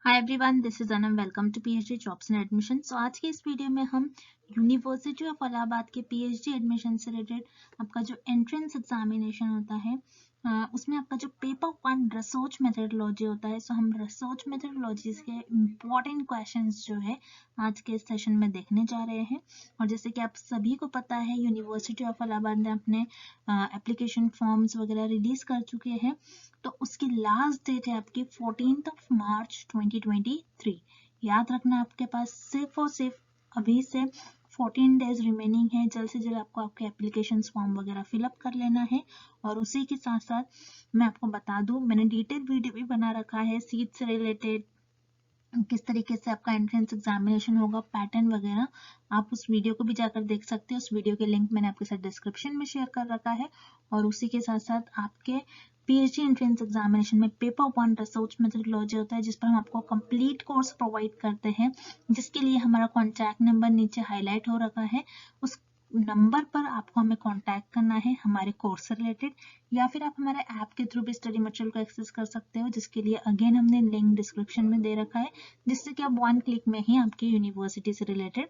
Hi everyone, this is Anam. Welcome to PhD jobs and admission. So आज के इस video में हम यूनिवर्सिटी ऑफ इलाहाबाद के पीएचडी एडमिशन से रिलेटेड आपका जो एंट्रेंस एग्जामिनेशन होता है उसमें आपका जो पेपर वन रिसर्च मेथडोलॉजी होता है, सो हम रिसर्च मेथडोलॉजीज के इम्पॉर्टेंट क्वेश्चंस जो है आज के इस सेशन में देखने जा रहे हैं। और जैसे कि आप सभी को पता है, यूनिवर्सिटी ऑफ इलाहाबाद ने अपने एप्लीकेशन फॉर्म्स वगैरह रिलीज कर चुके हैं। तो उसकी लास्ट डेट है आपकी 14th ऑफ मार्च 2023। याद रखना, आपके पास सिर्फ और सिर्फ अभी से 14 डेज रिमेनिंग है। जल्द से जल्द आपको आपके एप्लीकेशन फॉर्म वगैरह फिलअप कर लेना है। और उसी के साथ साथ मैं आपको बता दूं, मैंने डिटेल वीडियो भी बना रखा है सीट से रिलेटेड, किस तरीके से आपका एंट्रेंस एग्जामिनेशन होगा, पैटर्न वगैरह। आप उस वीडियो को भी जाकर देख सकते हैं। उस वीडियो के लिंक मैंने आपके साथ डिस्क्रिप्शन में शेयर कर रखा है। और उसी के साथ साथ आपके पीएचडी एंट्रेंस एग्जामिनेशन में पेपर वन रिसर्च मेथडोलॉजी होता है, जिस पर हम आपको कंप्लीट कोर्स प्रोवाइड करते हैं, जिसके लिए हमारा कॉन्टैक्ट नंबर नीचे हाईलाइट हो रखा है। उस नंबर पर आपको हमें कांटेक्ट करना है हमारे कोर्स से रिलेटेड, या फिर आप हमारे ऐप के थ्रू भी स्टडी मटेरियल को एक्सेस कर सकते हो, जिसके लिए अगेन हमने लिंक डिस्क्रिप्शन में दे रखा है, जिससे कि आप वन क्लिक में ही आपकी यूनिवर्सिटी से रिलेटेड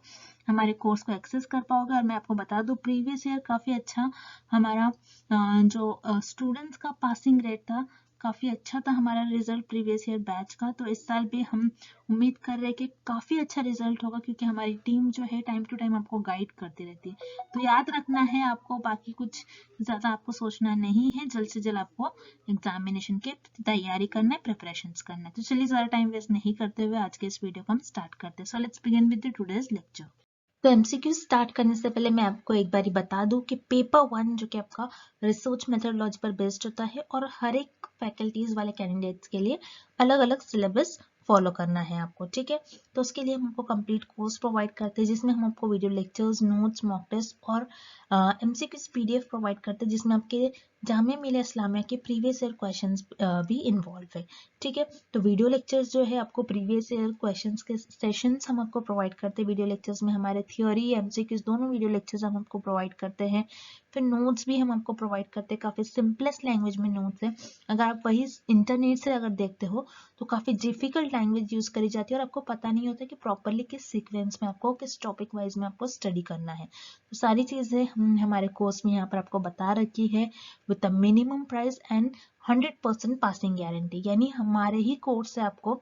हमारे कोर्स को एक्सेस कर पाओगे। और मैं आपको बता दूं, प्रीवियस ईयर काफ़ी अच्छा हमारा जो स्टूडेंट्स का पासिंग रेट था, काफ़ी अच्छा था हमारा रिजल्ट प्रीवियस ईयर बैच का। तो इस साल भी हम उम्मीद कर रहे हैं कि काफ़ी अच्छा रिजल्ट होगा, क्योंकि हमारी टीम जो है टाइम टू टाइम आपको गाइड करती रहती है। तो याद रखना है आपको, बाकी कुछ ज़्यादा आपको सोचना नहीं है। जल्द से जल्द आपको एग्जामिनेशन की तैयारी करना है, प्रिपरेशंस करना है। तो चलिए ज़्यादा टाइम वेस्ट नहीं करते हुए आज के इस वीडियो को हम स्टार्ट करते हैं। So let's begin with the today's lecture. तो एमसीक्यू स्टार्ट करने से पहले मैं आपको एक बारी बता दूं कि पेपर वन जो कि आपका रिसर्च मेथडोलॉजी पर बेस्ड होता है, और हर एक फैकल्टीज वाले कैंडिडेट्स के लिए अलग अलग सिलेबस फॉलो करना है आपको, ठीक है। तो उसके लिए हम आपको कंप्लीट कोर्स प्रोवाइड करते हैं, जिसमें हम आपको video lectures, notes, mock test और एमसीक्यूज पीडीएफ प्रोवाइड करते हैं, जिसमें आपके जामिया मिलिया इस्लामिया के प्रीवियस ईयर क्वेश्चंस भी इन्वॉल्व है, ठीक है। तो वीडियो लेक्चर्स जो है आपको प्रीवियस ईयर क्वेश्चंस के सेशंस हम आपको प्रोवाइड करते हैं। वीडियो लेक्चर्स में हमारे थियोरी, एमसीक्यूज दोनों वीडियो लेक्चर्स हम आपको प्रोवाइड करते हैं। फिर नोट्स भी हम आपको प्रोवाइड करते हैं, काफ़ी सिंपलेस्ट लैंग्वेज में नोट्स है। अगर आप वही इंटरनेट से अगर देखते हो तो काफ़ी डिफिकल्ट लैंग्वेज यूज़ करी जाती है, और आपको पता नहीं होता कि प्रॉपरली किस सीक्वेंस में आपको, किस टॉपिक वाइज में आपको स्टडी करना है। तो सारी चीज़ें हम हमारे कोर्स में यहाँ पर आपको बता रखी है, with a minimum price and 100% passing guarantee. यानी हमारे ही कोर्स से आपको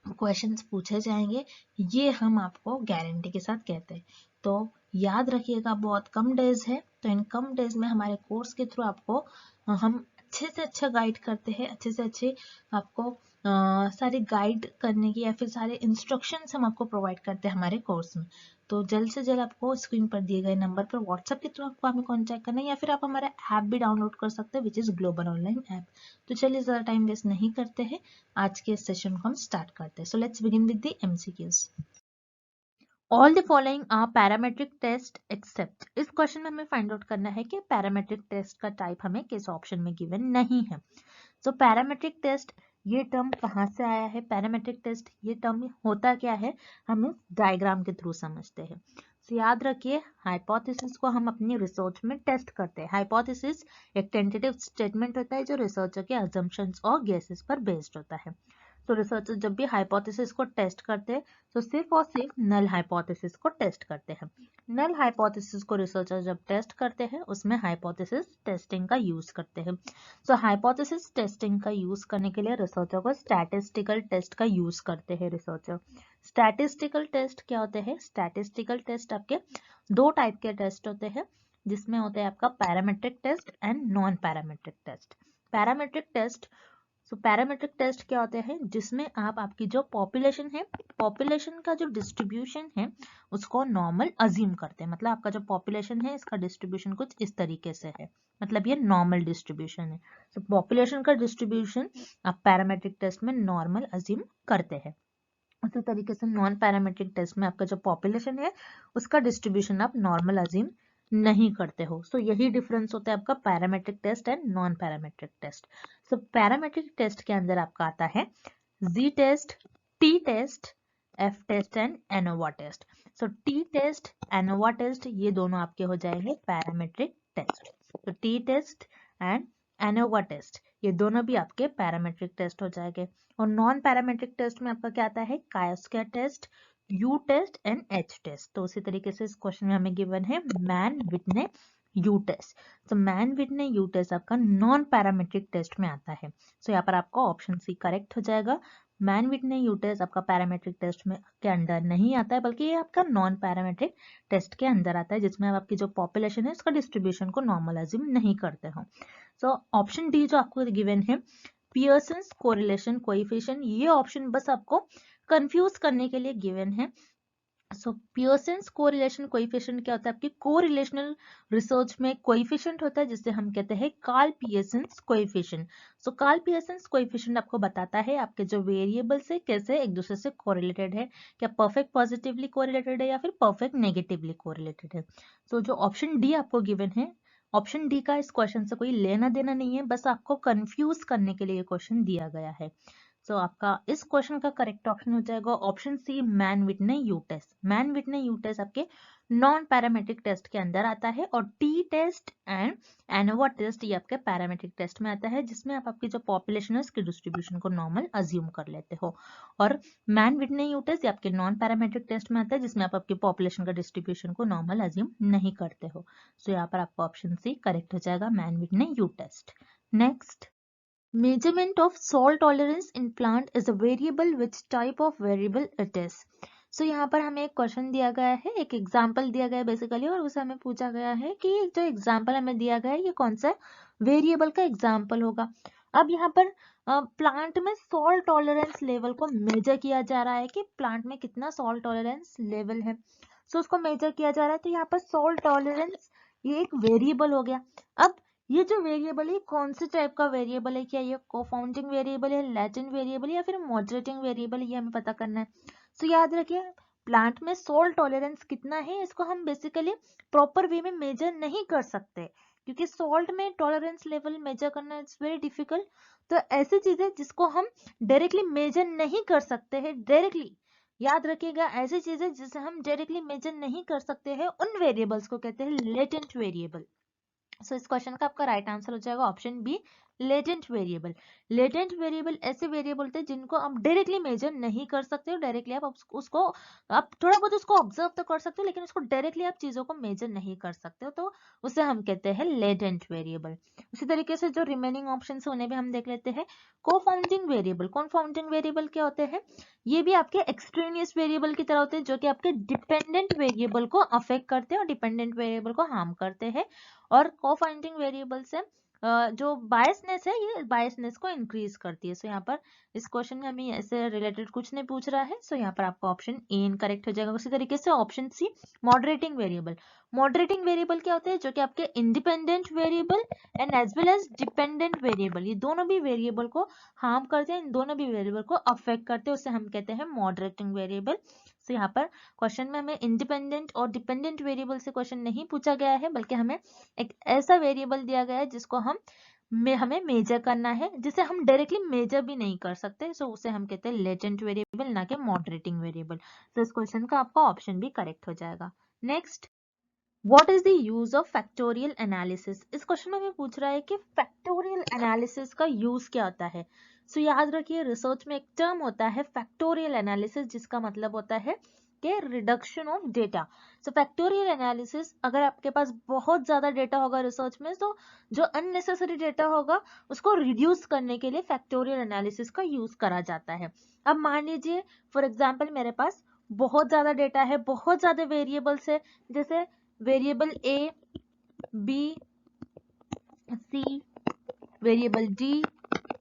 क्वेश्चंस पूछे जाएंगे, ये हम आपको गारंटी के साथ कहते हैं। तो याद रखिएगा, बहुत कम डेज है, तो इन कम डेज में हमारे कोर्स के थ्रू आपको हम अच्छे से अच्छा गाइड करते हैं, अच्छे से अच्छे आपको सारे गाइड करने की या फिर सारे इंस्ट्रक्शंस हम आपको प्रोवाइड करते हैं हमारे कोर्स में। तो जल्द से जल्द आपको स्क्रीन पर दिए गए नंबर पर व्हाट्सएप के थ्रू आपको हमें कॉन्टैक्ट करना है, या फिर आप हमारा ऐप भी डाउनलोड कर सकते हैं, which is global online app. तो चलिए ज़्यादा टाइम वेस्ट नहीं करते हैं, आज के इस सेशन को हम स्टार्ट करते हैं। So let's begin with the MCQs. All the following are parametric test except. इस क्वेश्चन में हमें फाइंड आउट करना है कि पैरामेट्रिक टेस्ट का टाइप हमें किस ऑप्शन में गिवन नहीं है। सो पैरामेट्रिक टेस्ट, ये टर्म कहाँ से आया है? पैरामेट्रिक टेस्ट ये टर्म होता क्या है, हम इस डायग्राम के थ्रू समझते हैं। तो याद रखिए, हाइपोथेसिस को हम अपनी रिसर्च में टेस्ट करते हैं। हाइपोथेसिस एक टेंटेटिव स्टेटमेंट होता है जो रिसर्चर के अजम्पशंस और गेसेस पर बेस्ड होता है। तो रिसर्चर जब भी हाइपोथेसिस को टेस्ट करते हैं तो सिर्फ और सिर्फ नल हाइपोथेसिस को टेस्ट करते हैं। नल हाइपोथेसिस को रिसर्चर जब टेस्ट करते हैं उसमें हाइपोथेसिस टेस्टिंग का यूज करते हैं। सो हाइपोथेसिस टेस्टिंग का यूज करने के लिए रिसर्चर को स्टैटिस्टिकल टेस्ट का यूज करते हैं रिसर्चर। स्टैटिस्टिकल टेस्ट क्या होते हैं? स्टैटिस्टिकल टेस्ट आपके दो टाइप के टेस्ट होते हैं, जिसमें होते हैं आपका parametric test and non parametric test. Parametric test, so parametric test क्या होते हैं, जिसमें आप आपकी जो पॉपुलेशन है, पॉपुलेशन का जो डिस्ट्रीब्यूशन है उसको नॉर्मल अज्यूम करते हैं। मतलब आपका जो पॉपुलेशन है इसका डिस्ट्रीब्यूशन कुछ इस तरीके से है, मतलब ये नॉर्मल डिस्ट्रीब्यूशन है। सो पॉपुलेशन का डिस्ट्रीब्यूशन आप पैरामेट्रिक टेस्ट में नॉर्मल अज्यूम करते हैं। उसी तरीके से नॉन पैरामेट्रिक टेस्ट में आपका जो पॉपुलेशन है उसका डिस्ट्रीब्यूशन आप नॉर्मल अज्यूम नहीं करते हो। सो यही डिफरेंस होता है आपका parametric test and non parametric test. So parametric test के अंदर आपका आता है Z test, T test, F test and ANOVA test. So T test, ANOVA test ये दोनों आपके हो जाएंगे पैरामेट्रिक टेस्ट। तो T test and ANOVA test ये दोनों भी आपके पैरामेट्रिक टेस्ट हो जाएंगे। और नॉन पैरामेट्रिक टेस्ट में आपका क्या आता है, chi square test, U test and H test. तो उसी तरीके से इस क्वेश्चन में हमें गिवन है मैन विटने यू टेस्ट। तो मैन विटने यू टेस्ट आपका नॉन पैरामेट्रिक टेस्ट में आता है। सो यहाँ पर आपका ऑप्शन सी करेक्ट हो जाएगा। मैन विटने यू टेस्ट आपका पैरामेट्रिक टेस्ट में के अंदर नहीं आता है, बल्कि ये आपका नॉन पैरामेट्रिक टेस्ट के अंदर आता है, जिसमें आपकी जो पॉपुलेशन है उसका डिस्ट्रीब्यूशन को नॉर्मल अज्यूम नहीं करते हो। सो ऑप्शन डी जो आपको गिवन है पियर्सन्स कोरिलेशन कोएफिशिएंट, ये ऑप्शन बस आपको कंफ्यूज करने के लिए गिवन है। सो पियर्सन्स कोरिलेशन कोएफिशिएंट क्या होता है, आपकी कोरिलेशनल रिसर्च में कोएफिशिएंट होता है जिसे हम कहते हैं कार्ल पियर्सन्स कोएफिशिएंट। सो कार्ल पियर्सन्स कोएफिशिएंट आपको बताता है आपके जो वेरिएबल्स है कैसे एक दूसरे से कोरिलेटेड है, क्या परफेक्ट पॉजिटिवली कोरिलेटेड है या फिर परफेक्ट नेगेटिवली कोरिलेटेड है। सो जो ऑप्शन डी आपको गिवन है, ऑप्शन डी का इस क्वेश्चन से कोई लेना देना नहीं है, बस आपको कंफ्यूज करने के लिए ये क्वेश्चन दिया गया है। सो आपका इस क्वेश्चन का करेक्ट ऑप्शन हो जाएगा option C Mann Whitney U test. Mann Whitney U test आपके नॉन पैरामेट्रिक टेस्ट के अंदर आता है, और T test and ANOVA test ये आपके पैरामेट्रिक टेस्ट में आता है, जिसमें आप आपकी जो पॉपुलेशन है उसके डिस्ट्रीब्यूशन को नॉर्मल अज्यूम कर लेते हो। और मैन विटने यू टेस्ट ये आपके नॉन पैरामेट्रिक टेस्ट में आता है, जिसमें आप आपकी पॉपुलेशन का डिस्ट्रीब्यूशन को नॉर्मल अज्यूम नहीं करते हो। सो यहाँ पर आपका ऑप्शन सी करेक्ट हो जाएगा, Mann Whitney U test. Next, measurement of salt tolerance in plant is a variable, which type of variable it is। सो यहाँ पर हमें एक क्वेश्चन दिया गया है, एक एग्जाम्पल दिया गया है बेसिकली, और उसे हमें पूछा गया है कि जो एग्जाम्पल हमें दिया गया है ये कौन सा वेरिएबल का एग्जाम्पल होगा। अब यहाँ पर प्लांट में सॉल्ट टॉलरेंस लेवल को मेजर किया जा रहा है कि प्लांट में कितना सॉल्ट टॉलरेंस लेवल है। सो उसको मेजर किया जा रहा है, तो यहाँ पर सॉल्ट टॉलरेंस ये एक वेरिएबल हो गया। अब ये जो वेरिएबल है कौन से टाइप का वेरिएबल है, क्या ये कोफाउंडिंग वेरिएबल है, लैटेंट वेरिएबल है या फिर मॉडरेटिंग वेरिएबल है, ये हमें पता करना है। सो याद रखिए प्लांट में सॉल्ट टॉलरेंस कितना है इसको हम बेसिकली प्रॉपर वे में मेजर नहीं कर सकते, क्योंकि सॉल्ट में टॉलरेंस लेवल मेजर करना इट्स वेरी डिफिकल्ट। तो ऐसी चीजें जिसको हम डायरेक्टली मेजर नहीं कर सकते हैं, डायरेक्टली याद रखिएगा, ऐसी चीजें जिसे हम डायरेक्टली मेजर नहीं कर सकते हैं उन वेरिएबल्स को कहते हैं लेटेंट वेरिएबल। सो इस क्वेश्चन का आपका राइट आंसर हो जाएगा option B, latent variable. Latent variable ऐसे वेरिएबल होते हैं जिनको आप डायरेक्टली मेजर नहीं कर सकते हो, डायरेक्टली आप उसको आप थोड़ा बहुत उसको ऑब्जर्व तो कर सकते हो, लेकिन उसको डायरेक्टली आप चीजों को मेजर नहीं कर सकते हो, तो उसे हम कहते हैं लेटेंट वेरिएबल। उसी तरीके से जो रिमेनिंग ऑप्शन है उन्हें भी हम देख लेते हैं। कोफाउंडिंग वेरिएबल, कोफाउंडिंग वेरिएबल क्या होते हैं, ये भी आपके एक्सट्रेनियस वेरिएबल की तरह होते हैं, जो कि आपके डिपेंडेंट वेरिएबल को अफेक्ट करते हैं और डिपेंडेंट वेरिएबल को हार्म करते हैं। और कोफाउंडिंग वेरिएबल से जो बायसनेस है ये बायसनेस को इंक्रीज करती है। सो यहाँ पर इस क्वेश्चन में हमें ऐसे रिलेटेड कुछ नहीं पूछ रहा है, सो यहाँ पर आपका ऑप्शन ए इनकरेक्ट हो जाएगा। उसी तरीके से option C moderating variable. Moderating variable क्या होते हैं, जो कि आपके independent variable and as well as dependent variable, ये दोनों भी वेरिएबल को हार्म करते हैं, इन दोनों भी वेरिएबल को अफेक्ट करते हैं, उसे हम कहते हैं मॉडरेटिंग वेरिएबल। सो यहाँ पर क्वेश्चन में हमें इंडिपेंडेंट और डिपेंडेंट वेरिएबल से क्वेश्चन नहीं पूछा गया है, बल्कि हमें एक ऐसा वेरिएबल दिया गया है जिसको हमें मेजर करना है, जिसे हम डायरेक्टली मेजर भी नहीं कर सकते। सो उसे हम कहते हैं लेटेंट वेरिएबल, ना कि मॉडरेटिंग वेरिएबल। तो इस क्वेश्चन का आपका ऑप्शन भी करेक्ट हो जाएगा। Next, what is the use of factorial analysis. इस क्वेश्चन में हमें पूछ रहा है कि फैक्टोरियल एनालिसिस का यूज क्या होता है। सो याद रखिए रिसर्च में एक टर्म होता है फैक्टोरियल एनालिसिस, जिसका मतलब होता है कि reduction of data. So factorial analysis, अगर आपके पास बहुत ज्यादा डेटा होगा रिसर्च में, तो जो अननेसेसरी डेटा होगा उसको रिड्यूस करने के लिए फैक्टोरियल एनालिसिस का यूज करा जाता है। अब मान लीजिए फॉर एग्जाम्पल मेरे पास बहुत ज्यादा डेटा है, बहुत ज्यादा वेरिएबल्स है, जैसे वेरिएबल ए, बी, सी, वेरिएबल डी,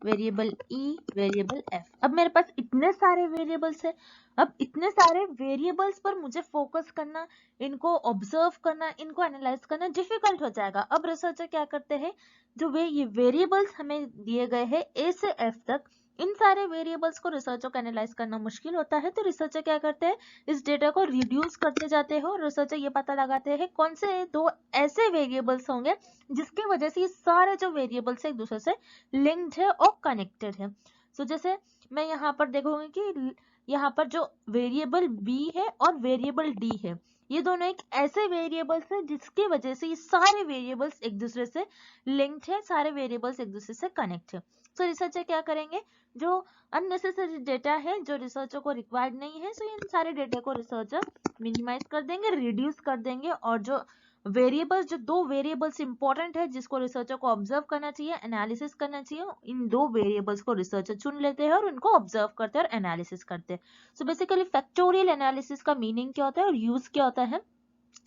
वेरिएबल ई, वेरिएबल एफ। अब मेरे पास इतने सारे वेरिएबल्स है, अब इतने सारे वेरिएबल्स पर मुझे फोकस करना, इनको ऑब्जर्व करना, इनको एनालाइज करना डिफिकल्ट हो जाएगा। अब रिसर्चर क्या करते हैं, जो ये वेरिएबल्स हमें दिए गए हैं ए से एफ तक, इन सारे वेरिएबल्स को रिसर्चर को एनालाइज करना मुश्किल होता है, तो रिसर्चर क्या करते हैं, इस डेटा को रिड्यूस करते जाते हैं और रिसर्चर ये पता लगाते हैं कौन से दो ऐसे वेरिएबल्स होंगे जिसकी वजह से ये सारे जो वेरिएबल्स एक दूसरे से लिंक्ड है और कनेक्टेड है। सो जैसे मैं यहाँ पर देखूंगी कि यहाँ पर जो वेरिएबल बी है और वेरिएबल डी है, ये दोनों एक ऐसे वेरिएबल्स है जिसकी वजह से ये सारे वेरिएबल्स एक दूसरे से लिंक्ड है, सारे वेरिएबल्स एक दूसरे से कनेक्ट है। सो रिसर्चर क्या करेंगे, जो अननेसेसरी डेटा है जो रिसर्चर को रिक्वायर्ड नहीं है, सो इन सारे डेटा को रिसर्चर मिनिमाइज कर देंगे, रिड्यूस कर देंगे, और जो वेरिएबल्स, जो दो वेरिएबल्स इंपॉर्टेंट है जिसको रिसर्चर को ऑब्जर्व करना चाहिए, एनालिसिस करना चाहिए, इन दो वेरिएबल्स को रिसर्चर चुन लेते हैं और उनको ऑब्जर्व करते हैं और एनालिसिस करते हैं। सो बेसिकली फैक्टोरियल एनालिसिस का मीनिंग क्या होता है और यूज क्या होता है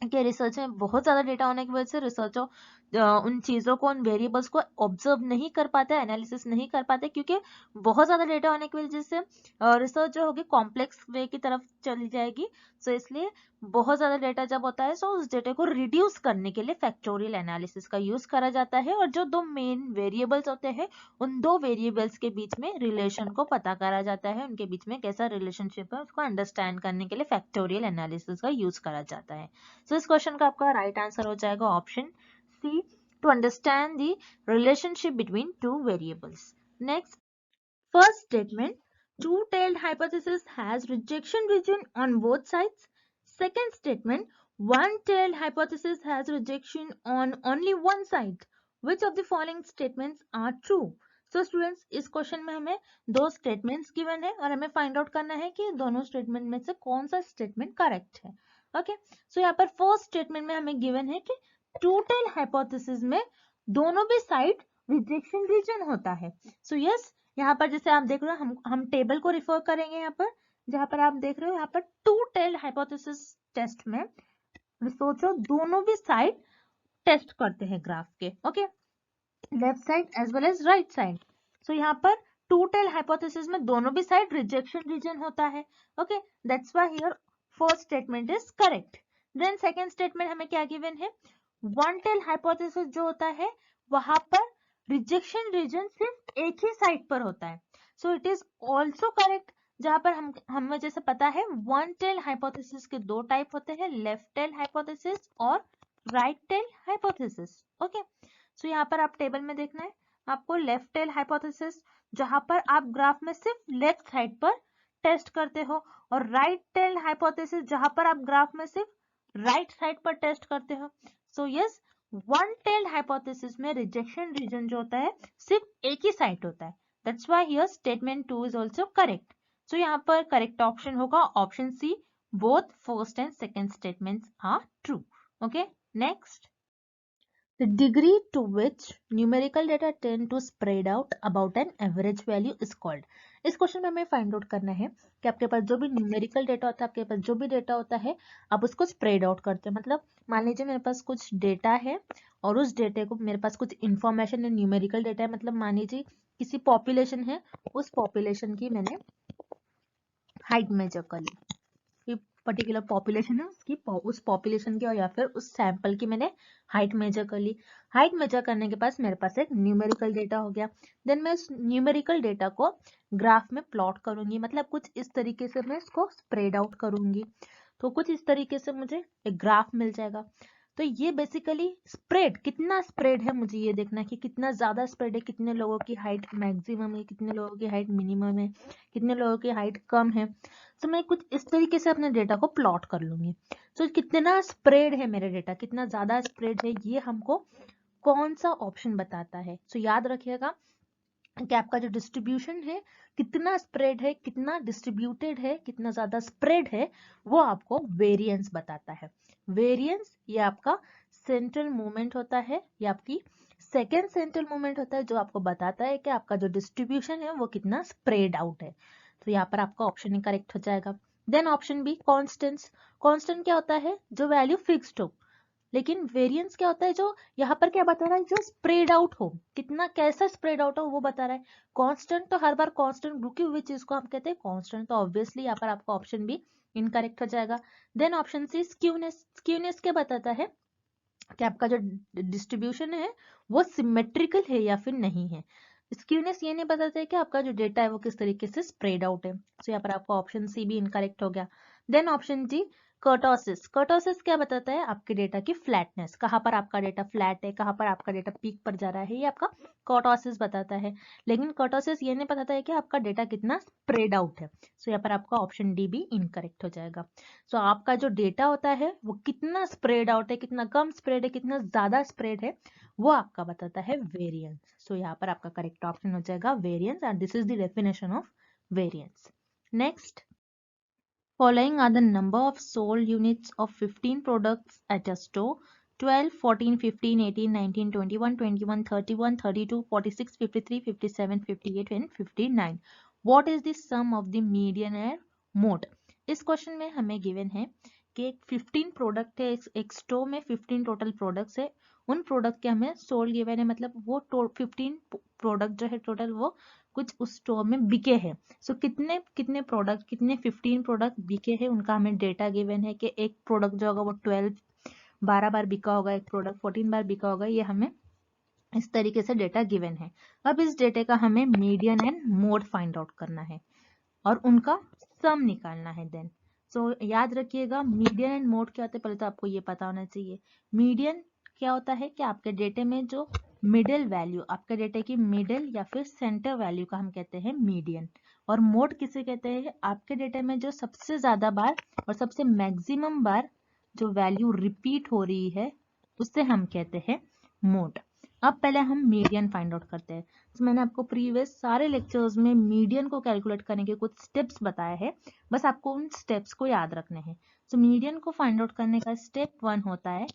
कि रिसर्च में बहुत ज्यादा डेटा होने की वजह से रिसर्चर उन चीजों को, उन वेरिएबल्स को ऑब्जर्व नहीं कर पाते, एनालिसिस नहीं कर पाते, क्योंकि बहुत ज्यादा डेटा होने की वजह से रिसर्च जो होगी कॉम्प्लेक्स वे की तरफ चली जाएगी। सो इसलिए बहुत ज्यादा डेटा जब होता है, सो उस डेटा को रिड्यूस करने के लिए फैक्टोरियल एनालिसिस का यूज करा जाता है, और जो दो मेन वेरिएबल्स होते हैं उन दो वेरिएबल्स के बीच में रिलेशन को पता करा जाता है, उनके बीच में कैसा रिलेशनशिप है उसको अंडरस्टैंड करने के लिए फैक्टोरियल एनालिसिस का यूज करा जाता है। सो इस क्वेश्चन का आपका राइट आंसर हो जाएगा option C, to understand the relationship between two variables. Next, first statement, two-tailed hypothesis has rejection region on both sides. Second statement, one-tailed hypothesis has rejection on only one side. Which of the following statements are true? So students, इस question में हमें दो statements given है और हमें find out करना है कि दोनों स्टेटमेंट में से कौन सा स्टेटमेंट करेक्ट है। ओके, सो यहाँ पर फर्स्ट स्टेटमेंट में हमें गिवन है कि टू-टेल हाइपोथेसिस में दोनों भी साइड रिजेक्शन रीजन होता है। सो यस, यहाँ पर जैसे आप देख रहे हो, हम टेबल को रिफर करेंगे यहाँ पर, जहाँ पर आप देख रहे हो यहाँ पर टू-टेल हाइपोथेसिस टेस्ट में रिसर्चर दोनों भी साइड टेस्ट करते हैं ग्राफ के, okay, left side as well as right side. So यहाँ पर टू-टेल हाइपोथेसिस में दोनों भी साइड रिजेक्शन रीजन होता है, okay, that's why here first statement is correct. Then second statement हमें क्या गिवन है, वन टेल हाइपोथेसिस जो होता है वहां पर रिजेक्शन रीजन सिर्फ एक ही साइड पर होता है। So it is also correct, जहां पर हमें जैसे पता है वन टेल हाइपोथेसिस के दो टाइप होते हैं, लेफ्ट टेल हाइपोथेसिस और राइट टेल हाइपोथेसिस। ओके, सो यहाँ पर आप टेबल में देखना है आपको लेफ्ट टेल हाइपोथेसिस, जहां पर आप ग्राफ में सिर्फ लेफ्ट साइड पर टेस्ट करते हो, और राइट टेल हाइपोथेसिस जहां पर आप ग्राफ में सिर्फ राइट साइड पर टेस्ट करते हो। So yes, one tailed hypothesis में रिजेक्शन रीजन जो होता है सिर्फ एक ही साइड होता है, that's why here statement 2 is also correct. So यहाँ पर करेक्ट ऑप्शन होगा option C, both first and second statements are true. Okay, next, the degree to which numerical data tend to spread out about an average value is called। इस question में हमें find out करना है कि आपके पास जो भी न्यूमेरिकल डेटा होता है, आपके पास जो भी डेटा होता है, आप उसको स्प्रेड आउट करते हैं। मतलब मान लीजिए मेरे पास कुछ डेटा है और उस डेटा को, मेरे पास कुछ इंफॉर्मेशन है, न्यूमेरिकल डेटा है, मतलब मान लीजिए किसी पॉपुलेशन है, उस पॉपुलेशन की मैंने हाइट मेजर कर ली, पर्टिकुलर पॉपुलेशन है उसकी, उस पॉपुलेशन की, और या फिर उस सैंपल की मैंने हाइट मेजर कर ली। हाइट मेजर करने के पास मेरे पास एक न्यूमेरिकल डेटा हो गया। देन मैं उस न्यूमेरिकल डेटा को ग्राफ में प्लॉट करूंगी, मतलब कुछ इस तरीके से मैं इसको स्प्रेड आउट करूंगी, तो कुछ इस तरीके से मुझे एक ग्राफ मिल जाएगा। तो ये बेसिकली स्प्रेड, कितना स्प्रेड है मुझे ये देखना है कि कितना ज्यादा स्प्रेड है, कितने लोगों की हाइट मैक्सिमम है, कितने लोगों की हाइट मिनिमम है, कितने लोगों की हाइट कम है। तो मैं कुछ इस तरीके से अपने डेटा को प्लॉट कर लूंगी। तो कितना स्प्रेड है मेरा डेटा, कितना ज्यादा स्प्रेड है, ये हमको कौन सा ऑप्शन बताता है। तो याद रखिएगा कि आपका जो डिस्ट्रीब्यूशन है, कितना स्प्रेड है, कितना डिस्ट्रीब्यूटेड है, कितना ज्यादा स्प्रेड है, वो आपको वेरिएंस बताता है। वेरिएंस ये आपका सेंट्रल मूवमेंट होता है, ये आपकी सेकेंड सेंट्रल मूवमेंट होता है, जो आपको बताता है कि आपका जो डिस्ट्रीब्यूशन है वो कितना स्प्रेड आउट है। तो यहाँ पर आपका ऑप्शन ही करेक्ट हो जाएगा। Then option B, constants. Constant क्या होता है, जो वैल्यू फिक्स्ड हो। लेकिन वेरिएंस क्या होता है, जो यहाँ पर क्या बता रहा है, जो स्प्रेड आउट हो, कितना कैसा स्प्रेड आउट हो वो बता रहा है। कांस्टेंट तो हर बार कांस्टेंट रुकी हुई चीज को हम कहते हैं कांस्टेंट, तो ऑब्वियसली यहाँ पर आपका ऑप्शन भी इनकरेक्ट हो जाएगा। Then option C, skewness. Skewness क्या बताता है कि आपका जो डिस्ट्रीब्यूशन है वो सिमेट्रिकल है या फिर नहीं है। स्क्यूनेस ये नहीं बताता है कि आपका जो डेटा है वो किस तरीके से स्प्रेड आउट है। तो यहाँ पर आपका ऑप्शन सी भी इनकरेक्ट हो गया। Then option D, kurtosis, kurtosis क्या बताता है? आपके डेटा की फ्लैटनेस, कहाँ पर आपका डेटा फ्लैट है, कहाँ पर आपका डेटा पीक पर जा रहा है, ये आपका कर्टोसिस बताता है। लेकिन कर्टोसिस ये नहीं बताता है कि आपका डेटा कितना स्प्रेड आउट है। सो यहाँ पर आपका ऑप्शन डी भी इनकरेक्ट हो जाएगा। सो आपका जो डेटा होता है वो कितना स्प्रेड आउट है, कितना कम स्प्रेड है, कितना ज्यादा स्प्रेड है, वो आपका बताता है वेरिएंस। सो यहाँ पर आपका करेक्ट ऑप्शन हो जाएगा variance, and this is the definition of variance. Next, following are the number of sold units of 15 products at a store: 12, 14, 15, 18, 19, 21, 21, 31, 32, 46, 53, 57, 58 and 59. What is the sum of the median and mode? इस question में हमें given है कि 15 product है, एक store में 15 total products है, उन प्रोडक्ट के हमें सोल्ड गिवन है, मतलब वो 15 प्रोडक्ट जो है टोटल वो कुछ उस स्टोर में बिके हैं। सो कितने कितने प्रोडक्ट, कितने 15 प्रोडक्ट बिके हैं, उनका हमें डेटा गिवन है कि एक प्रोडक्ट जो होगा वो 12 बार बिका होगा, एक प्रोडक्ट 14 बार बिका होगा, ये हमें इस तरीके से डेटा गिवन है। अब इस डेटा का हमें median and mode find out करना है और उनका सम निकालना है देन। सो याद रखिएगा मीडियन एंड मोड क्या होता है, पहले तो आपको ये पता होना चाहिए। मीडियन क्या होता है कि आपके डेटे में जो मिडिल वैल्यू, आपके डेटे की मिडिल या फिर सेंटर वैल्यू का हम कहते हैं मीडियन। और मोड किसे कहते हैं? आपके डेटे में जो सबसे ज्यादा बार और सबसे मैक्सिमम बार जो वैल्यू रिपीट हो रही है उससे हम कहते हैं मोड। अब पहले हम मीडियन फाइंड आउट करते हैं। तो मैंने आपको प्रीवियस सारे लेक्चर्स में मीडियन को कैलकुलेट करने के कुछ स्टेप्स बताए हैं, बस आपको उन स्टेप्स को याद रखने हैं। तो मीडियन को फाइंड आउट करने का स्टेप 1 होता है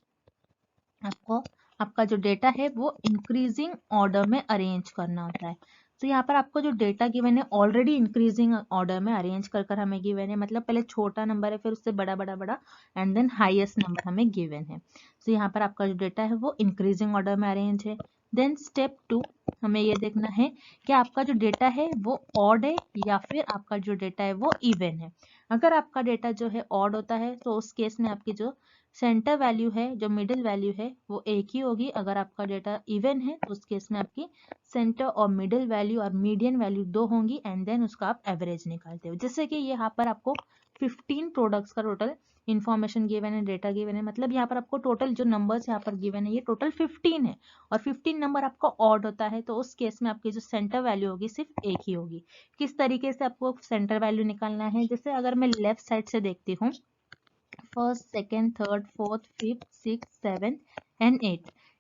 आपको आपका जो डेटा है वो इंक्रीजिंग ऑर्डर में अरेंज करना होता है। तो यहाँ पर आपको जो डेटा गिवन है ऑलरेडी इंक्रीजिंग ऑर्डर में अरेंज कर हमें गिवन है, मतलब पहले छोटा नंबर है फिर उससे बड़ा बड़ा बड़ा एंड देन हाईएस्ट नंबर हमें गिवन है। तो यहाँ पर आपका जो डेटा है वो इंक्रीजिंग ऑर्डर में अरेंज है। देन स्टेप 2 हमें ये देखना है कि आपका जो डेटा है वो ऑड है या फिर आपका जो डेटा है वो इवन है। अगर आपका डेटा जो है ऑड होता है तो उस केस में आपकी जो सेंटर वैल्यू है, जो मिडिल वैल्यू है वो एक ही होगी। अगर आपका डेटा इवन है तो उस केस में आपकी सेंटर और मिडिल वैल्यू और मीडियन वैल्यू 2 होंगी एंड देन उसका आप एवरेज निकालते हो। जैसे कि यहाँ पर आपको 15 प्रोडक्ट्स का टोटल इन्फॉर्मेशन गिवन है, डेटा गिवन है, मतलब यहाँ पर आपको टोटल जो नंबर्स यहाँ पर गिवन है ये टोटल 15 है और 15 नंबर आपका ऑड होता है, तो उस केस में आपकी जो सेंटर वैल्यू होगी सिर्फ एक ही होगी। किस तरीके से आपको सेंटर वैल्यू निकालना है? जैसे अगर मैं लेफ्ट साइड से देखती हूँ, first, second, third, fourth, fifth, six, seven and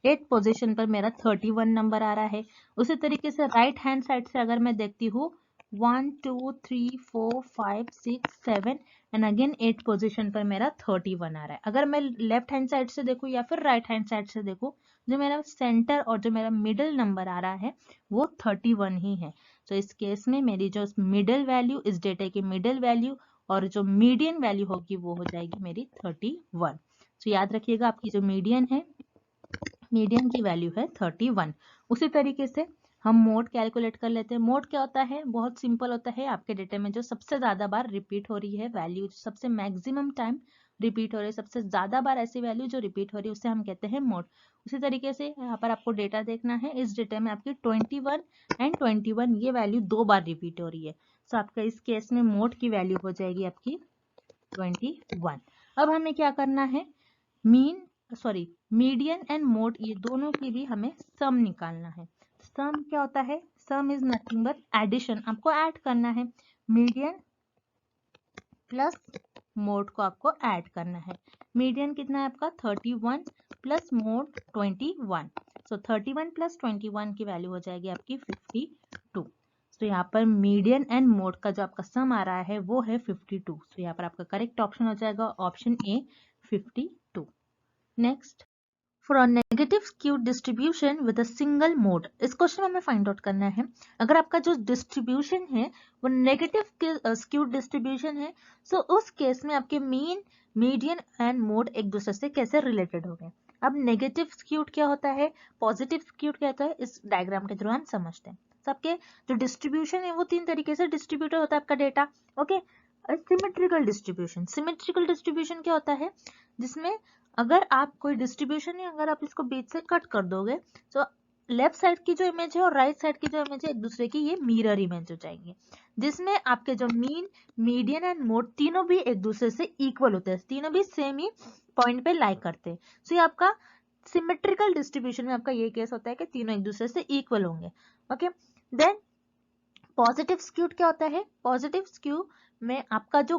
eight position पर मेरा 31 नंबर आ रहा है। उसी तरीके से राइट हैंड साइड से अगर मैं देखती हूँ 1 2 3 4 5 6 7 एंड अगेन 8 पोजीशन पर मेरा 31 आ रहा है। अगर मैं लेफ्ट हैंड साइड से देखूँ या फिर राइट हैंड साइड से देखूँ, जो मेरा सेंटर और जो मेरा मिडिल नंबर आ रहा है वो 31 ही है। तो इस केस में मेरी जो मिडिल वैल्यू, इस डेटा की मिडिल वैल्यू और जो मीडियन वैल्यू होगी वो हो जाएगी मेरी 31। तो याद रखिएगा आपकी जो मीडियन है, मीडियन की वैल्यू है 31। उसी तरीके से हम मोड कैलकुलेट कर लेते हैं। मोड क्या होता है? बहुत सिंपल होता है, आपके डेटा में जो सबसे ज्यादा बार रिपीट हो रही है वैल्यू, सबसे मैक्सिमम टाइम रिपीट हो रही है, सबसे ज्यादा बार ऐसी वैल्यू जो रिपीट हो रही है उसे हम कहते हैं मोड। उसी तरीके से यहाँ पर आपको डेटा देखना है, इस डेटा में आपकी 21 एंड 21 ये वैल्यू 2 बार रिपीट हो रही है। तो आपका इस केस में मोड की वैल्यू हो जाएगी आपकी 21। अब हमें क्या करना है? मीडियन एंड मोड ये दोनों की भी हमें सम निकालना है। सम क्या होता है? Sum is nothing but addition, आपको ऐड करना है। मीडियन प्लस मोड को आपको ऐड करना है। मीडियन कितना है आपका? 31 प्लस मोड 21। सो 31 प्लस 21 की वैल्यू हो जाएगी आपकी 52। तो यहाँ पर मीडियन एंड मोड का जो आपका सम आ रहा है वो है 52। तो यहाँ पर आपका करेक्ट ऑप्शन हो जाएगा option A 52। Next, for a negative skewed distribution with a single mode, इस क्वेश्चन में हमें फाइंड आउट करना है अगर आपका जो डिस्ट्रीब्यूशन है वो नेगेटिव स्क्यूड डिस्ट्रीब्यूशन है, सो उस केस में आपके मीन, मीडियन एंड मोड एक दूसरे से कैसे रिलेटेड हो गए। अब नेगेटिव स्क्यूड क्या होता है, पॉजिटिव स्क्यूड क्या होता है, इस डायग्राम के थ्रू हम समझते हैं। सबके जो डिस्ट्रीब्यूशन है वो 3 तरीके से डिस्ट्रीब्यूटेड होता है आपका data. Okay, symmetrical distribution, symmetrical distribution क्या होता है? जिसमें अगर आप कोई डिस्ट्रीब्यूशन है, अगर आप इसको बीच से कट कर दोगे तो लेफ्ट साइड की जो इमेज है और राइट साइड की जो इमेज है एक दूसरे की ये मिरर इमेज हो जाएंगे, जिसमें आपके जो मीन, मीडियन एंड मोड तीनों भी एक दूसरे से इक्वल होते हैं, तीनों भी सेम ही पॉइंट पे लाइक करते हैं। सो ये आपका सिमेट्रिकल डिस्ट्रीब्यूशन में आपका ये केस होता है कि तीनों एक दूसरे से इक्वल होंगे। ओके, देन पॉजिटिव स्क्यूड क्या होता है? पॉजिटिव स्क्यू में आपका जो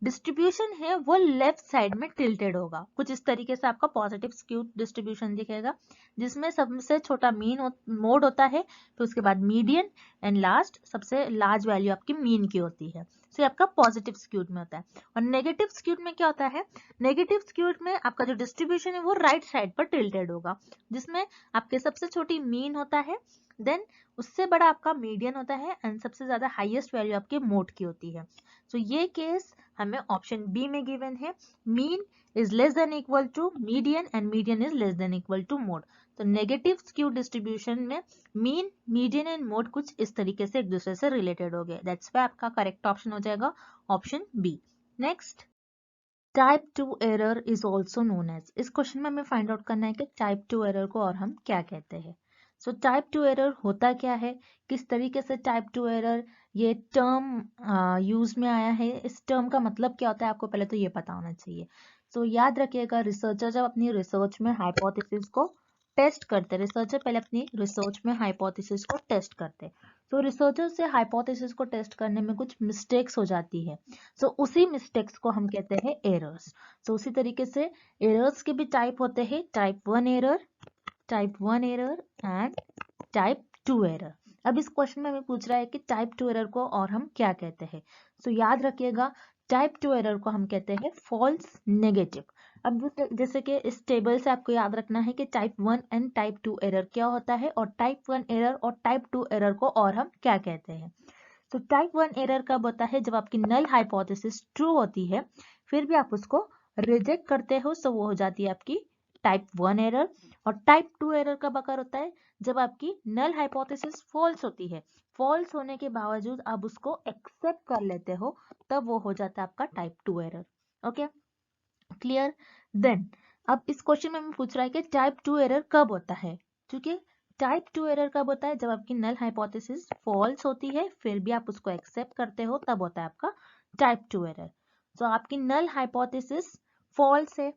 डिस्ट्रीब्यूशन है वो लेफ्ट साइड में टिल्टेड होगा, कुछ इस तरीके से आपका पॉजिटिव स्क्यू डिस्ट्रीब्यूशन दिखेगा, जिसमें सबसे छोटा मोड होता है, फिर उसके बाद मीडियन एंड लास्ट सबसे लार्ज वैल्यू आपकी मीन की होती है। तो ये आपका पॉजिटिव स्क्यूड में होता है। और नेगेटिव स्क्यूड में क्या होता है? नेगेटिव स्क्यूड में आपका जो डिस्ट्रीब्यूशन है वो राइट साइड पर टिल्टेड होगा, जिसमें आपके सबसे छोटी मीन होता है, देन उससे बड़ा आपका मीडियन होता है एंड सबसे ज्यादा हाईएस्ट वैल्यू आपके मोड की होती है। तो ये केस हमें ऑप्शन बी में गिवन है, mean is less than equal to median and median is less than equal to mode. तो नेगेटिव स्क्यू डिस्ट्रीब्यूशन में मीन, मीडियन एंड मोड कुछ इस तरीके से एक दूसरे से रिलेटेड हो गए, दैट्स व्हाई आपका करेक्ट ऑप्शन हो जाएगा option B. Next, type 2 error is also known as, इस क्वेश्चन में हमें फाइंड आउट करना है कि टाइप 2 एरर को और हम क्या कहते हैं। सो टाइप 2 एरर होता क्या है, किस तरीके से टाइप 2 एरर ये टर्म यूज में आया है, इस टर्म का मतलब क्या होता है आपको पहले तो ये पता होना चाहिए। सो याद रखिएगा, रिसर्चर जब अपनी रिसर्च में हाइपोथेसिस को टेस्ट करते, रिसर्चर पहले अपनी रिसर्च में हाइपोथेसिस को टेस्ट करते, तो रिसर्चर से हाइपोथेसिस को टेस्ट करने में कुछ मिस्टेक्स हो जाती है, सो उसी मिस्टेक्स को हम कहते हैं एरर्स। सो उसी तरीके से एरर्स के भी टाइप होते हैं, type 1 error, type 1 error and type 2 error. अब इस क्वेश्चन में हमें पूछ रहा है कि टाइप 2 एरर को और हम क्या कहते हैं। सो याद रखिएगा, टाइप 2 एरर को हम कहते हैं फॉल्स नेगेटिव। अब जैसे कि इस टेबल से आपको याद रखना है कि टाइप 1 एंड टाइप 2 एरर क्या होता है, और टाइप 1 एरर और टाइप 2 एरर को और हम क्या कहते हैं। तो टाइप 1 एरर कब होता है? जब आपकी नल हाइपोथेसिस ट्रू होती है फिर भी आप उसको रिजेक्ट करते हो, तो वो हो जाती है आपकी टाइप 1 एरर। और टाइप 2 एरर कब अकर होता है? जब आपकी नल हाइपोथेसिस फॉल्स होती है, फॉल्स होने के बावजूद आप उसको एक्सेप्ट कर लेते हो, तब वो हो जाता है आपका type 2 error. Okay, clear? Then अब इस क्वेश्चन में हमें पूछ रहा है कि टाइप 2 एरर कब होता है, क्योंकि टाइप 2 एरर कब होता है? जब आपकी नल हाइपोथेसिस फॉल्स होती है फिर भी आप उसको एक्सेप्ट करते हो, तब होता है आपका टाइप 2 एरर। तो आपकी नल हाइपोथेसिस फॉल्स है,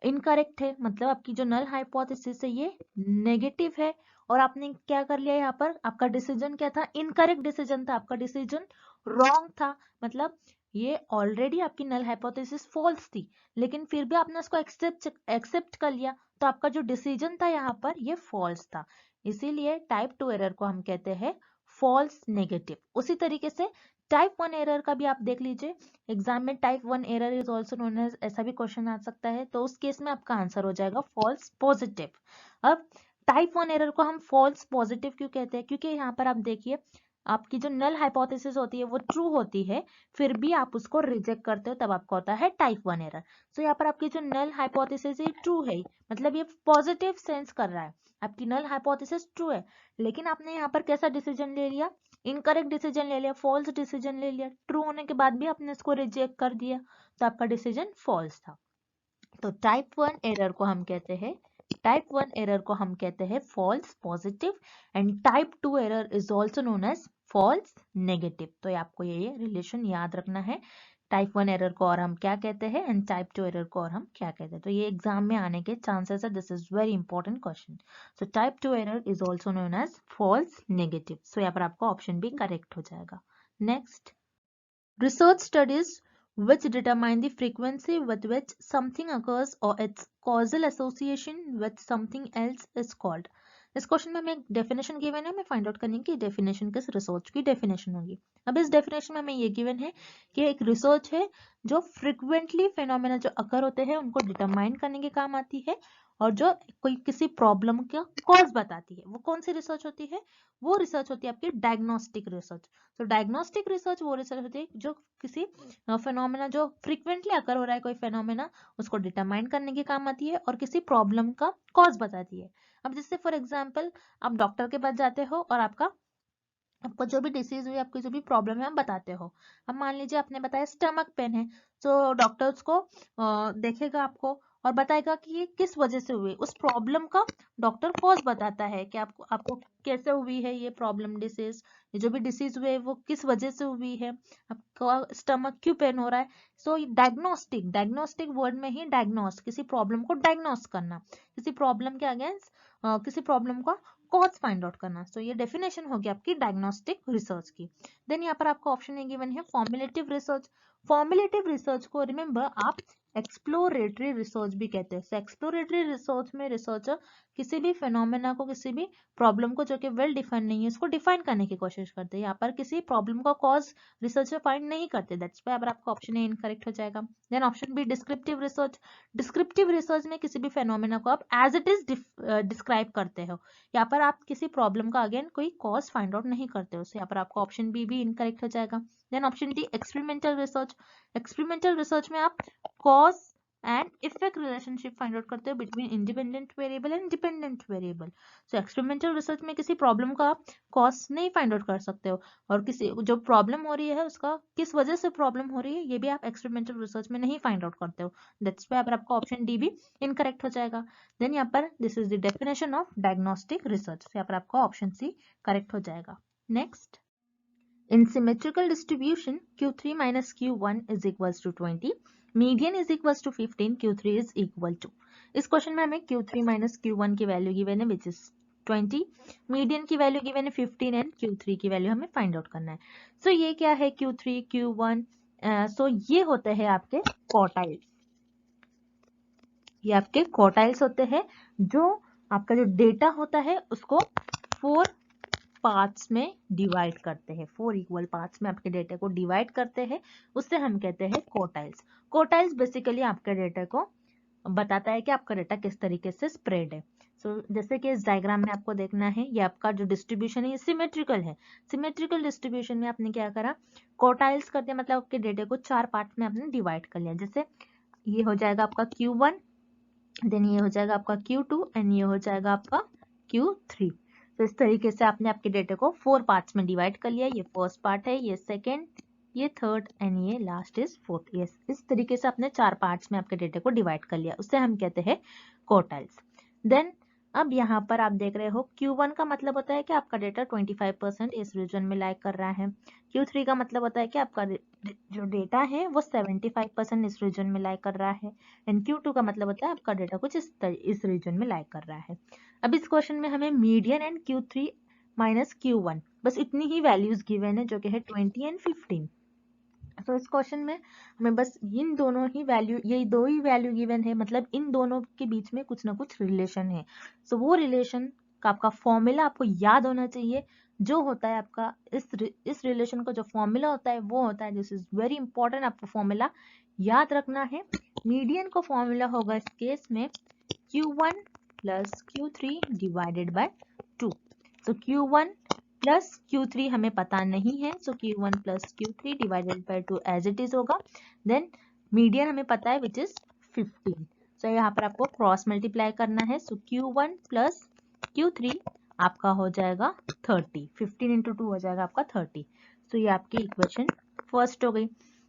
इनकरेक्ट है, मतलब आपकी जो नल हाइपोथेसिस है ये नेगेटिव है, और आपने क्या कर लिया यहाँ पर, आपका डिसीजन क्या था? इनकरेक्ट डिसीजन था, आपका डिसीजन रॉन्ग था, मतलब ये ऑलरेडी आपकी नल हाइपोथेसिस फॉल्स थी, लेकिन फिर भी आपने उसको एक्सेप्ट कर लिया, तो आपका जो डिसीजन था यहाँ पर ये फॉल्स था, इसीलिए टाइप 2 एरर को हम कहते हैं फॉल्स नेगेटिव। उसी तरीके से टाइप 1 एरर का भी आप देख लीजिए, एग्जाम में type 1 error is also known as, ऐसा भी क्वेश्चन आ सकता है, तो उस केस में आपका आंसर हो जाएगा फॉल्स पॉजिटिव। अब टाइप 1 एरर को हम फॉल्स पॉजिटिव क्यों कहते हैं? क्योंकि यहाँ पर आप देखिए, आपकी जो नल हाइपोथेसिस होती है वो ट्रू होती है, फिर भी आप उसको रिजेक्ट करते हो, तब आपका होता है टाइप 1 एरर। सो यहाँ पर आपकी जो नल हाइपोथेसिस है ट्रू है, मतलब ये पॉजिटिव सेंस कर रहा है, आपकी नल हाइपोथेसिस ट्रू है, लेकिन आपने यहाँ पर कैसा डिसीजन ले लिया? इनकरेक्ट डिसीजन ले लिया, फॉल्स डिसीजन ले लिया, ट्रू होने के बाद भी आपने इसको रिजेक्ट कर दिया, तो आपका डिसीजन फॉल्स था। तो टाइप 1 एरर को हम कहते हैं, टाइप 1 एरर को हम कहते हैं false positive, and type 2 error is also known as false negative. तो आपको ये रिलेशन याद रखना है, टाइप 1 एरर को और हम क्या कहते हैं एंड टाइप 2 एरर को और हम क्या कहते हैं, तो ये एग्जाम में आने के चांसेस है, this is very important question. So type 2 error is also known as false negative, so यहाँ पर आपका ऑप्शन भी करेक्ट हो जाएगा। Next, research studies which determine the frequency with which something occurs or its causal association with something else is called। इस question में हमें एक डेफिनेशन गिवन है, हमें फाइंड आउट करनी है कि डेफिनेशन किस रिसर्च की डेफिनेशन होगी। अब इस डेफिनेशन में हमें ये गिवन है कि एक रिसर्च है जो फ्रिक्वेंटली फेनोमेना जो अकर होते हैं उनको डिटरमाइन करने के काम आती है, और जो कोई किसी प्रॉब्लम का कॉज बताती है, वो कौन सी रिसर्च होती है? वो रिसर्च होती है आपकी डायग्नोस्टिक रिसर्च। तो डायग्नोस्टिक रिसर्च वो रिसर्च होती है जो किसी फेनोमेना जो फ्रीक्वेंटली अकर हो रहा है कोई फेनोमेना, उसको डिटरमाइन करने के काम आती है और किसी प्रॉब्लम का कॉज बताती है। अब जैसे फॉर एग्जांपल आप डॉक्टर के पास जाते हो और आपको जो भी डिसीज हुई, आपकी जो भी प्रॉब्लम है आप बताते हो। अब मान लीजिए आपने बताया स्टमक पेन है, तो डॉक्टर्स को देखेगा आपको और बताएगा कि ये किस वजह से हुई, उस प्रॉब्लम का डॉक्टर कॉज बताता है कि आपको कैसे हुई है ये प्रॉब्लम डिसीज, ये जो भी डिसीज हुई है वो किस वजह से हुई है, आपका स्टमक क्यों पेन हो रहा है। सो डायग्नोस्टिक वर्ड में ही डायग्नोस, किसी प्रॉब्लम को डायग्नोस करना, किसी प्रॉब्लम के अगेंस्ट किसी प्रॉब्लम का कॉज फाइंड आउट करना। सो ये डेफिनेशन होगी आपकी डायग्नोस्टिक रिसर्च की। देन यहाँ पर आपको ऑप्शन ए गिवन है फॉर्मुलेटिव रिसर्च। फॉर्मुलेटिव रिसर्च को रिमेंबर आप एक्सप्लोरेटरी रिसर्च भी कहते हैं। एक्सप्लोरेटरी रिसर्च में रिसर्चर किसी भी फेनोमेना को, किसी भी प्रॉब्लम को जो कि वेल डिफाइन नहीं है उसको डिफाइन करने की कोशिश करते हैं। यहाँ पर किसी प्रॉब्लम का कॉज रिसर्चर फाइंड नहीं करते, दैट्स व्हाई आपका ऑप्शन ए इनकरेक्ट हो जाएगा। Then option B descriptive research. Descriptive research में किसी भी फेनोमेना को आप एज इट इज डिस्क्राइब करते हो, यहाँ पर आप किसी प्रॉब्लम का अगेन कोई कॉज फाइंड आउट नहीं करते हो। यहाँ पर आपका ऑप्शन बी भी इनकरेक्ट हो जाएगा। Then option D experimental research. Experimental research में आप cause and effect relationship find out करते हो between independent variable and dependent variable. So experimental research में किसी प्रॉब्लम का आप कॉज नहीं फाइंड आउट कर सकते हो, और किसी जो प्रॉब्लम हो रही है उसका किस वजह से प्रॉब्लम हो रही है ये भी आप एक्सपेरिमेंटल रिसर्च में नहीं फाइंड आउट करते हो। दैट्स व्हाई आपका ऑप्शन डी भी इनकरेक्ट हो जाएगा। देन यहाँ पर this is the definition of diagnostic research, यहाँ पर आपका ऑप्शन सी करेक्ट हो जाएगा। Next, in symmetrical distribution q3 minus q1 is equals to 20, median is equals to 15, q3 is equal to। इस क्वेश्चन में हमें q3 minus q1 की value given है विच इज 20, मीडियन की वैल्यू गिवन है 15 and q3 की value हमें find out करना है। सो ये क्या है q3 q1, सो ये होते हैं आपके क्वार्टाइल्स, ये आपके क्वार्टाइल्स होते हैं जो आपका जो डेटा होता है उसको 4 पार्ट्स में डिवाइड करते हैं, 4 इक्वल पार्ट्स में आपके डेटा को डिवाइड करते हैं, उससे हम कहते हैं क्वार्टाइल्स। क्वार्टाइल्स बेसिकली आपके डेटा को बताता है कि आपका डेटा किस तरीके से स्प्रेड है। जैसे कि इस डायग्राम में आपको देखना है ये आपका जो डिस्ट्रीब्यूशन है ये सिमेट्रिकल है। सिमेट्रिकल डिस्ट्रीब्यूशन में आपने क्या करा, क्वार्टाइल्स करते मतलब आपके डेटा को 4 पार्ट में आपने डिवाइड कर लिया। जैसे ये हो जाएगा आपका Q1, देन ये हो जाएगा आपका Q2 एंड ये हो जाएगा आपका Q3। तो इस तरीके से आपने आपके डेटा को 4 पार्ट्स में डिवाइड कर लिया। ये फर्स्ट पार्ट है, ये सेकंड, ये थर्ड एंड ये लास्ट इज फोर्थ। यस, इस तरीके से आपने 4 पार्ट्स में आपके डेटा को डिवाइड कर लिया, उससे हम कहते हैं क्वार्टाइल्स। देन अब यहाँ पर आप देख रहे हो Q1 का मतलब होता है कि आपका डेटा 25% इस रीजन में लाइक कर रहा है। Q3 का मतलब होता है कि आपका जो डेटा है वो 75% इस रीजन में लाइक कर रहा है, एंड Q2 का मतलब होता है आपका डेटा कुछ इस रीजन में लाइक कर रहा है। अब इस क्वेश्चन में हमें median and Q3 minus Q1 बस इतनी ही वैल्यूज गिवन है जो कि है 20 एंड 15। तो इस क्वेश्चन में हमें बस इन दोनों ही वैल्यू, ये दो ही वैल्यू गिवन है, मतलब इन दोनों के बीच में कुछ ना कुछ रिलेशन है। सो वो रिलेशन का आपका फॉर्मूला आपको याद होना चाहिए, जो होता है आपका इस रिलेशन का जो फॉर्मूला होता है वो होता है, दिस इज वेरी इंपॉर्टेंट, आपको फॉर्मूला याद रखना है। मीडियन का फॉर्मूला होगा इस केस में Q1 plus Q3 divided by 2। So Q1 plus Q3 हमें पता नहीं है, so Q1 plus Q3 divided by 2 as it is होगा। देन मीडियन हमें पता है विच इज 15। सो यहाँ पर आपको क्रॉस मल्टीप्लाई करना है, सो Q1 प्लस Q3 आपका हो जाएगा 30, 15 इंटू 2 हो जाएगा आपका 30। सो ये आपकी इक्वेशन फर्स्ट हो गई।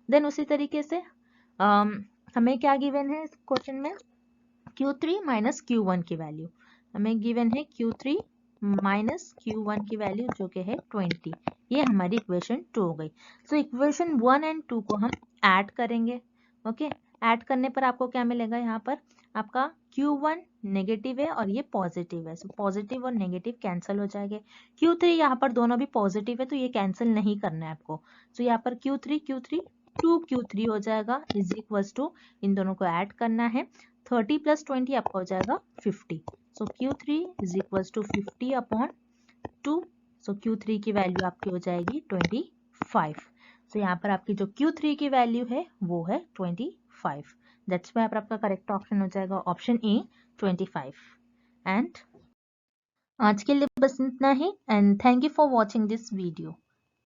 देन उसी तरीके से हमें क्या गिवन है इस क्वेश्चन में, Q3 माइनस Q1 की वैल्यू हमें गिवन है, Q3 माइनस Q1 की वैल्यू जो कि है 20। ये हमारी इक्वेशन 2 हो गई। सो इक्वेशन 1 एंड 2 को हम ऐड करेंगे। ओके, ऐड करने पर आपको क्या मिलेगा, यहाँ पर आपका Q1 नेगेटिव है और ये पॉजिटिव है, सो पॉजिटिव और नेगेटिव कैंसिल हो जाएंगे। Q3 यहाँ पर दोनों भी पॉजिटिव है तो ये कैंसिल नहीं करना है आपको। सो यहाँ पर Q3 2Q3 हो जाएगा इज इक्वल्स टू, इन दोनों को ऐड करना है, 30 प्लस 20 आपका हो जाएगा 50। So Q3 is equals to 50 upon 2। So Q3 की वैल्यू आपकी हो जाएगी 25। सो यहाँ पर आपकी जो Q3 की वैल्यू है वो है 25। दैट्स व्हाई आपका करेक्ट ऑप्शन हो जाएगा ऑप्शन ए 25। एंड आज के लिए बस इतना ही, and thank you for watching this video.